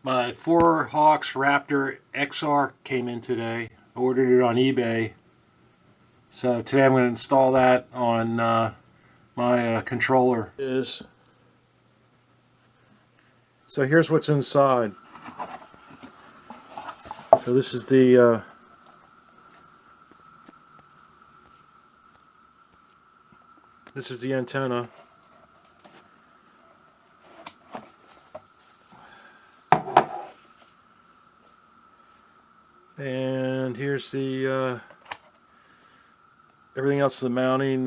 My 4Hawks Raptor XR came in today. I ordered it on eBay. So today I'm going to install that on my controller. So here's what's inside. So this is the antenna. And here's the everything else, the mounting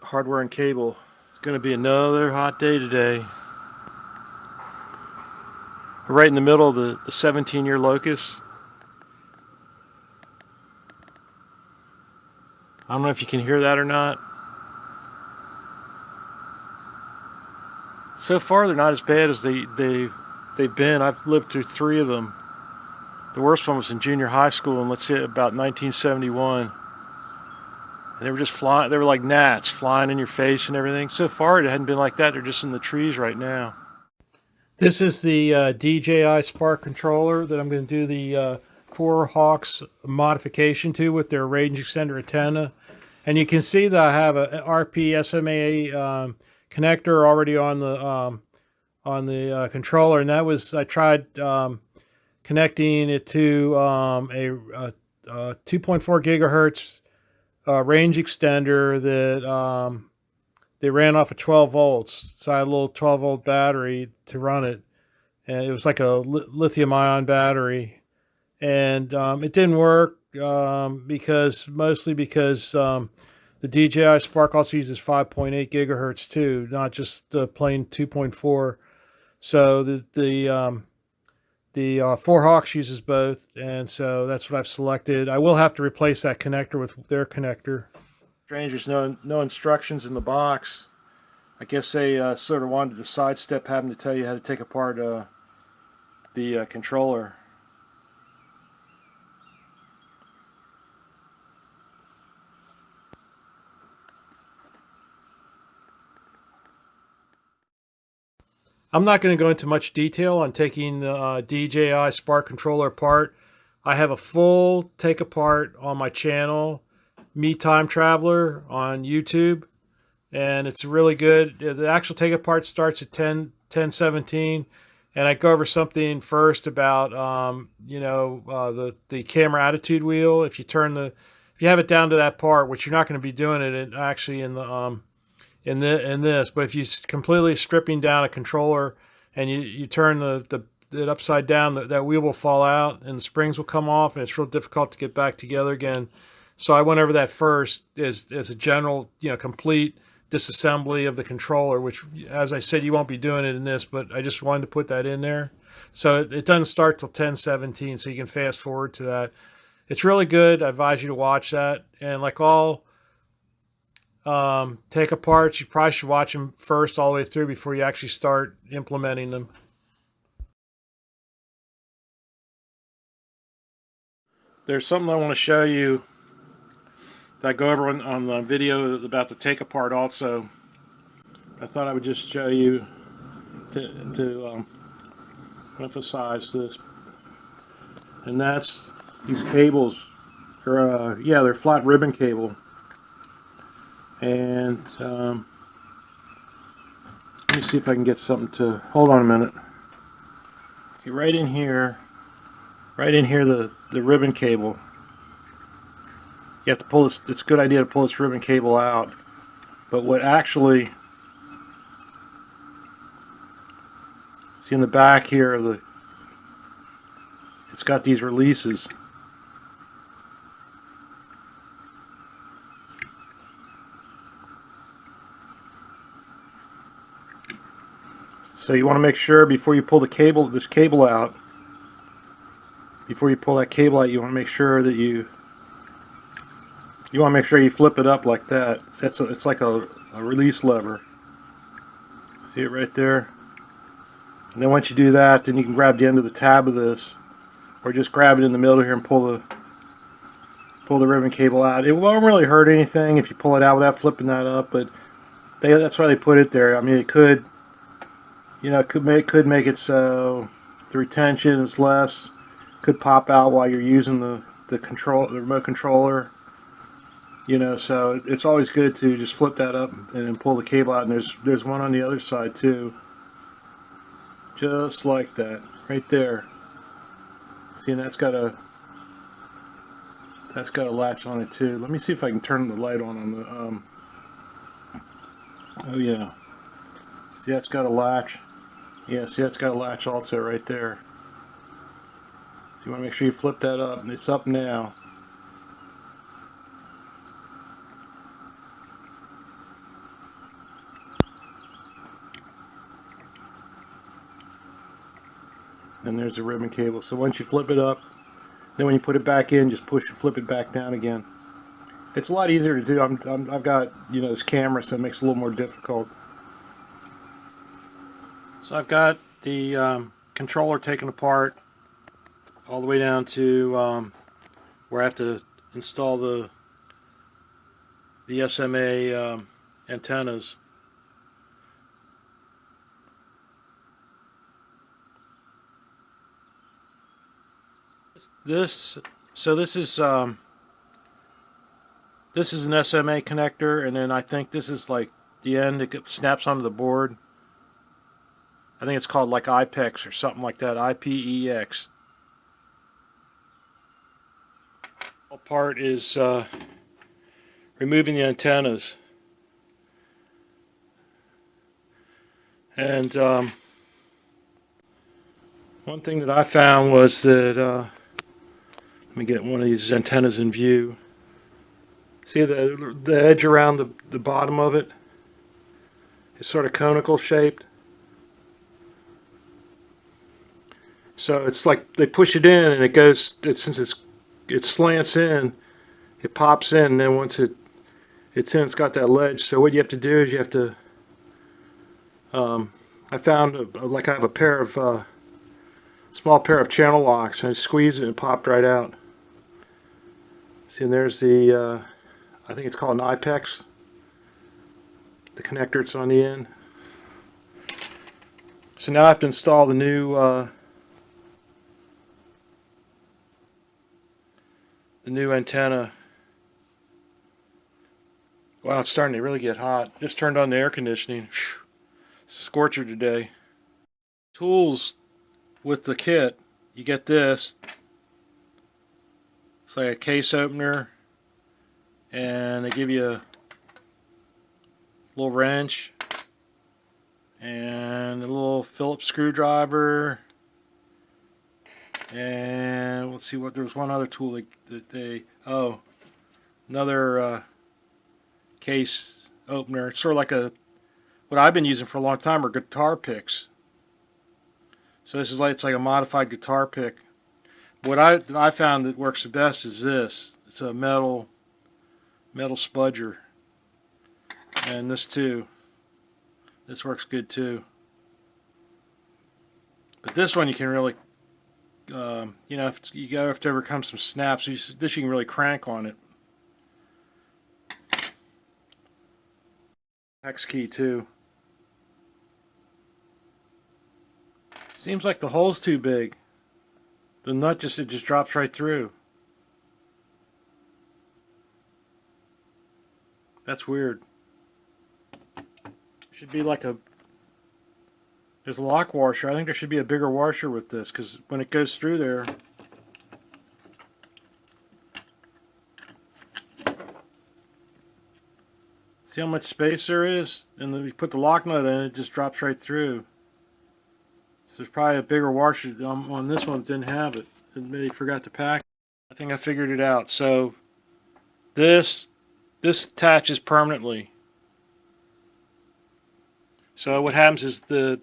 hardware and cable. It's going to be another hot day today. We're right in the middle of the 17-year locust. I don't know if you can hear that or not. So far, they're not as bad as they've been. I've lived through 3 of them. The worst one was in junior high school, and let's say about 1971. And they were just flying. They were like gnats flying in your face and everything. So far, it hadn't been like that. They're just in the trees right now. This is the Dji Spark Controller that I'm going to do the 4Hawks modification to with their range extender antenna. And you can see that I have a RP SMA connector already on the controller, and that was, I tried connecting it to a 2.4 gigahertz range extender that they ran off of 12 volts. So I had a little 12 volt battery to run it, and it was like a lithium ion battery, and it didn't work mostly because the DJI Spark also uses 5.8 gigahertz too, not just the plain 2.4. So the 4Hawks uses both, and so that's what I've selected. I will have to replace that connector with their connector. Strange, there's no instructions in the box. I guess they sort of wanted to sidestep having to tell you how to take apart the controller. I'm not going to go into much detail on taking the DJI Spark Controller apart. I have a full take apart on my channel, Me Time Traveler on YouTube, and it's really good. The actual take apart starts at 10:17, and I go over something first about the camera attitude wheel. If you have it down to that part, which you're not going to be doing it actually in the in this, but if you completely stripping down a controller and you turn it upside down, that wheel will fall out and the springs will come off, and it's real difficult to get back together again. So I went over that first as a general, complete disassembly of the controller, which, as I said, you won't be doing it in this, but I just wanted to put that in there. So it doesn't start till 10:17, so you can fast forward to that. It's really good. I advise you to watch that. And like all take aparts, you probably should watch them first all the way through before you actually start implementing them. There's something I want to show you that I go over on the video about the take apart also. I thought I would just show you to emphasize this, and that's these cables. They're flat ribbon cable. And let me see if I can get something to, hold on a minute. Okay, right in here the ribbon cable. You have to pull this, it's a good idea to pull this ribbon cable out. But what actually, see in the back here, it's got these releases. So you want to make sure before you pull this cable out, before you pull that cable out, you want to make sure that you flip it up like that. It's like a release lever. See it right there? And then once you do that, then you can grab the end of the tab of this, or just grab it in the middle here and pull the ribbon cable out. It won't really hurt anything if you pull it out without flipping that up, but that's why they put it there. I mean, it could, You know, could make it so the retention is less. Could pop out while you're using the remote controller. You know, so it's always good to just flip that up and then pull the cable out. And there's one on the other side too, just like that, right there. See, and that's got a latch on it too. Let me see if I can turn the light on the. Oh yeah. See, that's got a latch. Yeah, see, that's got a latch also right there. So you want to make sure you flip that up. It's up now. And there's the ribbon cable. So once you flip it up, then when you put it back in, just flip it back down again. It's a lot easier to do. I've got, you know, this camera, so it makes it a little more difficult. So I've got the controller taken apart all the way down to where I have to install the SMA antennas. This is an SMA connector, and then I think this is like the end. It snaps onto the board. I think it's called like IPEX or something like that. IPEX. All part is removing the antennas, and one thing that I found was that let me get one of these antennas in view. See the edge around the bottom of it? It's sort of conical shaped. So it's like they push it in and it goes, since it slants in, it pops in, and then once it's in, it's got that ledge. So what you have to do is you have to, I found like I have a pair of, small pair of channel locks, and I squeeze it and it popped right out. See, and there's the, I think it's called an IPEX, the connector it's on the end. So now I have to install the new antenna. Wow, it's starting to really get hot. Just turned on the air conditioning. Scorcher today. Tools with the kit, you get this. It's like a case opener, and they give you a little wrench and a little Phillips screwdriver, and let's see, what there was one other tool that they another case opener. It's sort of like what I've been using for a long time are guitar picks. So this is like, it's like a modified guitar pick. What I found that works the best is this. It's a metal spudger, and this too. This works good too. But this one you can really, you know, if you have to overcome some snaps, this you can really crank on it. Hex key too. Seems like the hole's too big. The nut it just drops right through. That's weird. Should be like there's a lock washer. I think there should be a bigger washer with this, because when it goes through there, see how much space there is? And then you put the lock nut in, it just drops right through. So there's probably a bigger washer on this one that didn't have it. And maybe forgot to pack. I think I figured it out. So this attaches permanently. So what happens is the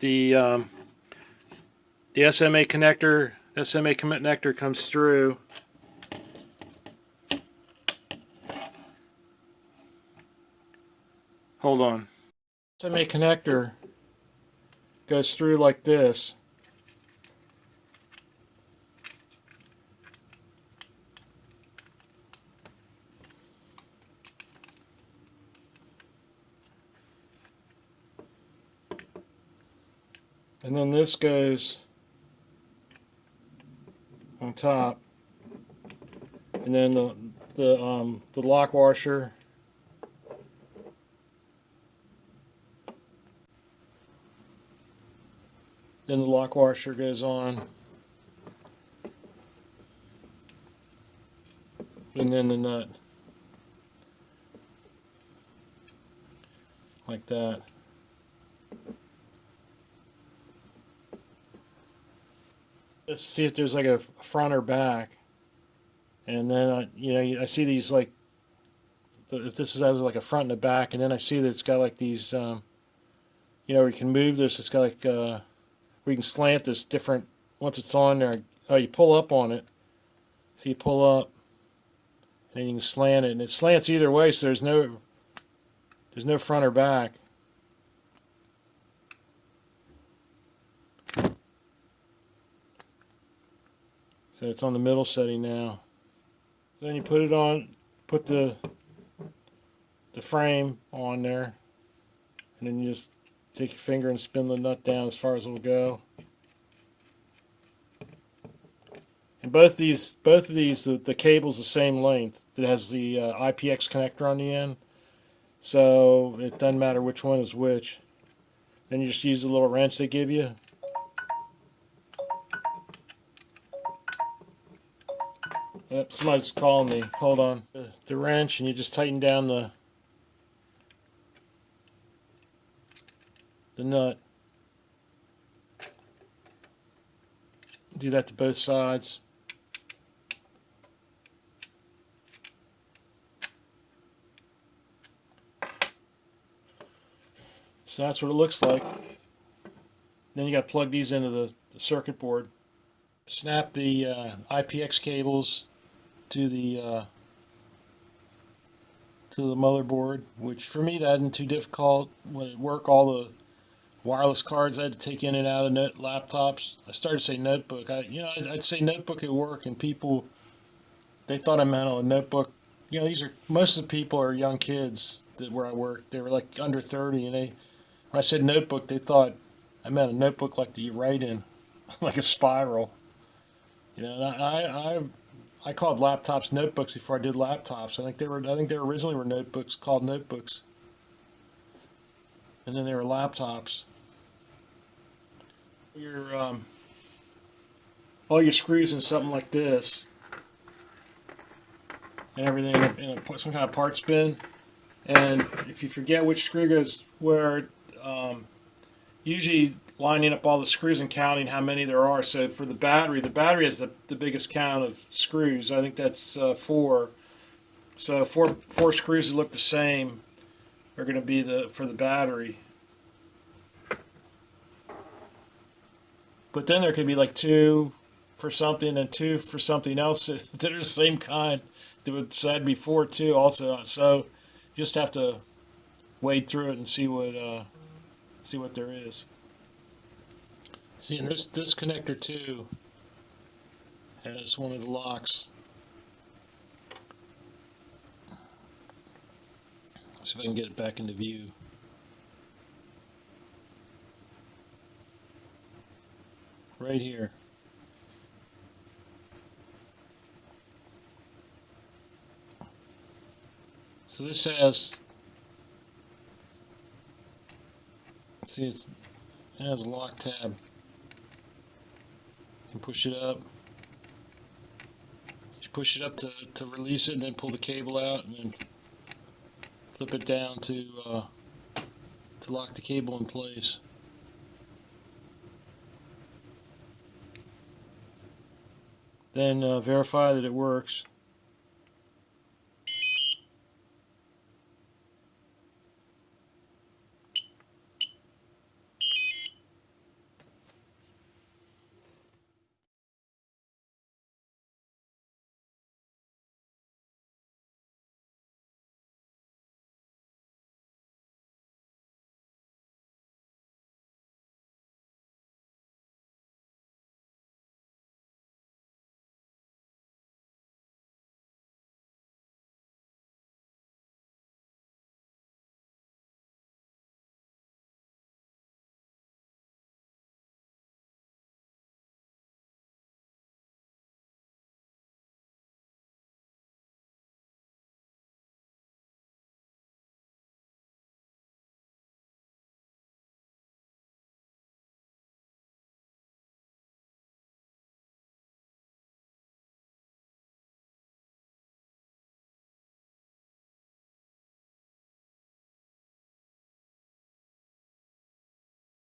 SMA connector comes through. Hold on. SMA connector goes through like this. And then this goes on top, and then the lock washer. Then the lock washer goes on, and then the nut, like that. Let's see if there's like a front or back, and then I see these like if this has like a front and a back, and then I see that it's got like these we can move this. It's got like we can slant this different once it's on there. Oh, you pull up on it, so you pull up, and then you can slant it, and it slants either way, so there's no front or back. So it's on the middle setting now. So then you put it on, put the frame on there, and then you just take your finger and spin the nut down as far as it'll go. And both of these, the cable's the same length. It has the IPX connector on the end, so it doesn't matter which one is which. Then you just use the little wrench they give you. Yep, somebody's calling me. Hold on. The wrench, and you just tighten down the nut. Do that to both sides. So that's what it looks like. Then you got to plug these into the circuit board. Snap the IPX cables to the motherboard, which for me that isn't too difficult. When it worked, all the wireless cards I had to take in and out of laptops. I started to say notebook. I'd say notebook at work, and people, they thought I meant a notebook. Most of the people are young kids where I work. They were like under 30, and when I said notebook, they thought I meant a notebook like that you write in, like a spiral. And I called laptops notebooks before I did laptops. I think they originally were notebooks called notebooks, and then they were laptops. All your screws in something like this, and everything in some kind of parts bin. And if you forget which screw goes where, usually lining up all the screws and counting how many there are. So for the battery has the biggest count of screws. I think that's 4. So four screws that look the same are going to be for the battery. But then there could be like 2 for something and 2 for something else that are the same kind. So that'd be 4 too also. So you just have to wade through it and see what there is. See, and this connector too has one of the locks. Let's see if I can get it back into view. Right here. So this has, see, it has a lock tab. You can push it up. Just push it up to release it, and then pull the cable out, and then flip it down to lock the cable in place. Then verify that it works.